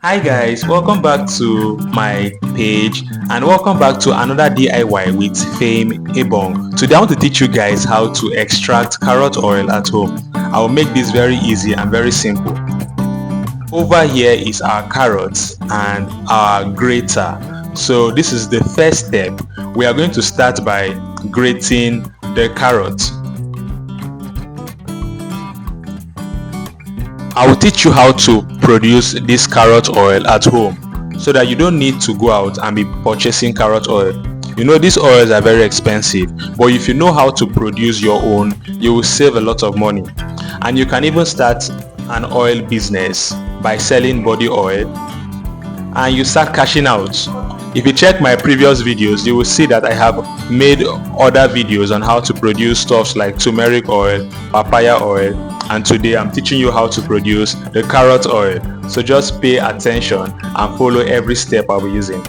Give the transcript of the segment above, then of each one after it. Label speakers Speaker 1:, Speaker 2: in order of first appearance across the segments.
Speaker 1: Hi guys, welcome back to my page and welcome back to another DIY with fameebong. Today I want to teach you guys how to extract carrot oil at home. I will make this very easy and very simple. Over here is our carrots and our grater. So this is the first step. We are going to start by grating the carrot. I will teach you how to produce this carrot oil at home so that you don't need to go out and be purchasing carrot oil. You know, these oils are very expensive, but if you know how to produce your own, you will save a lot of money. And you can even start an oil business by selling body oil and you start cashing out. If you check my previous videos, you will see that I have made other videos on how to produce stuffs like turmeric oil, papaya oil, and today I'm teaching you how to produce the carrot oil. So just pay attention and follow every step I'll be using.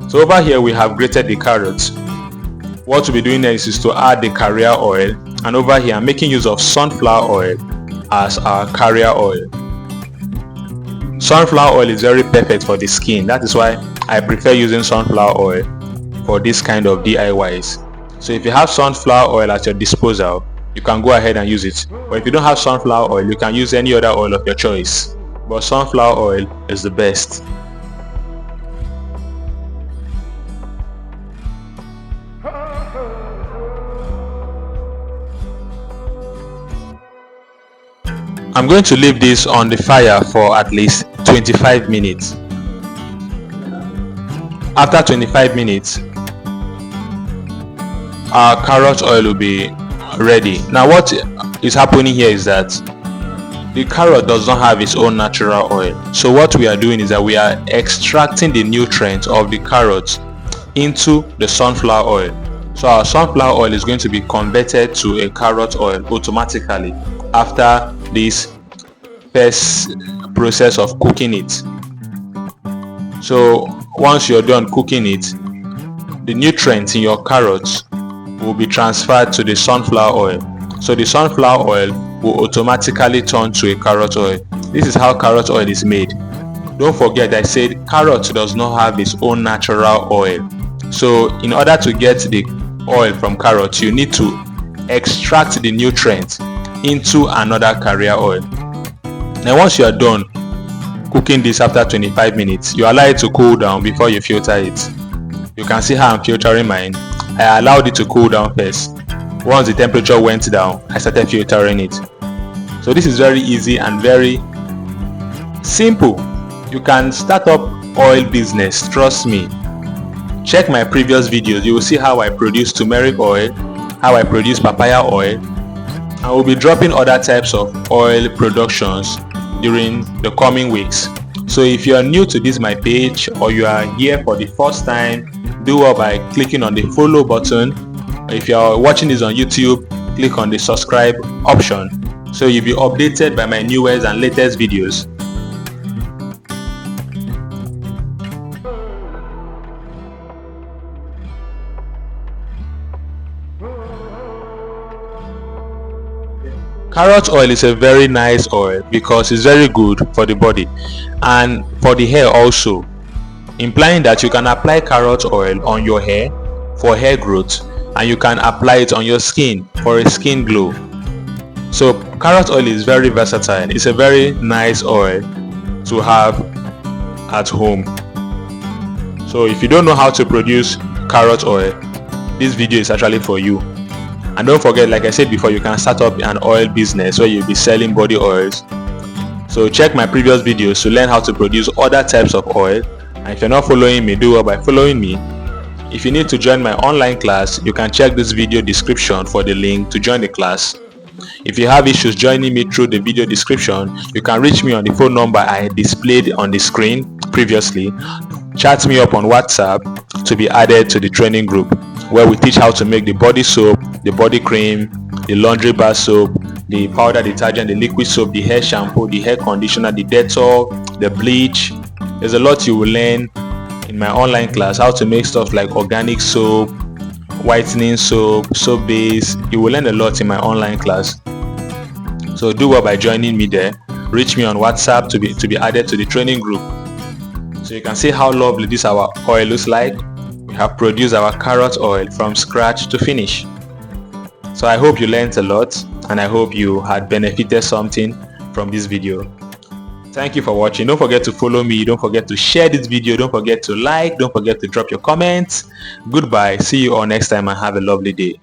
Speaker 1: So over here we have grated the carrots. What we'll be doing next is to add the carrier oil, and over here I'm making use of sunflower oil as our carrier oil. Sunflower oil is very perfect for the skin. That is why I prefer using sunflower oil for this kind of DIYs. So if you have sunflower oil at your disposal, you can go ahead and use it. But if you don't have sunflower oil, you can use any other oil of your choice. But sunflower oil is the best. I'm going to leave this on the fire for at least 25 minutes. After 25 minutes, our carrot oil will be ready. Now what is happening here is that the carrot does not have its own natural oil. So what we are doing is that we are extracting the nutrients of the carrot into the sunflower oil. So our sunflower oil is going to be converted to a carrot oil automatically after this first process of cooking it. So once you're done cooking it, the nutrients in your carrots will be transferred to the sunflower oil. So the sunflower oil will automatically turn to a carrot oil. This is how carrot oil is made. Don't forget I said carrot does not have its own natural oil. So in order to get the oil from carrots, you need to extract the nutrients into another carrier oil. Now once you are done cooking this after 25 minutes, you allow it to cool down before you filter it. You can see how I'm filtering mine. I allowed it to cool down first. Once the temperature went down, I started filtering it. So this is very easy and very simple. You can start up oil business, trust me. Check my previous videos, you will see how I produce turmeric oil, how I produce papaya oil. I will be dropping other types of oil productions during the coming weeks. So if you are new to this my page or you are here for the first time, do well by clicking on the follow button. If you are watching this on YouTube, click on the subscribe option so you'll be updated by my newest and latest videos. Carrot oil is a very nice oil because it's very good for the body and for the hair also, implying that you can apply carrot oil on your hair for hair growth and you can apply it on your skin for a skin glow. So carrot oil is very versatile. It's a very nice oil to have at home. So if you don't know how to produce carrot oil, this video is actually for you. And don't forget, like I said before, you can start up an oil business where you'll be selling body oils. So check my previous videos to learn how to produce other types of oil. And if you're not following me, do well by following me. If you need to join my online class, you can check this video description for the link to join the class. If you have issues joining me through the video description, you can reach me on the phone number I displayed on the screen previously. Chat me up on WhatsApp to be added to the training group where we teach how to make the body soap, the body cream, the laundry bar soap, the powder detergent, the liquid soap, the hair shampoo, the hair conditioner, the Dettol, the bleach. There's a lot you will learn in my online class, how to make stuff like organic soap, whitening soap, soap base. You will learn a lot in my online class. So do well by joining me there. Reach me on WhatsApp to be added to the training group. So you can see how lovely this our oil looks like. We have produced our carrot oil from scratch to finish. So I hope you learned a lot, and I hope you had benefited something from this video. Thank you for watching. Don't forget to follow me. Don't forget to share this video. Don't forget to like. Don't forget to drop your comments. Goodbye. See you all next time and have a lovely day.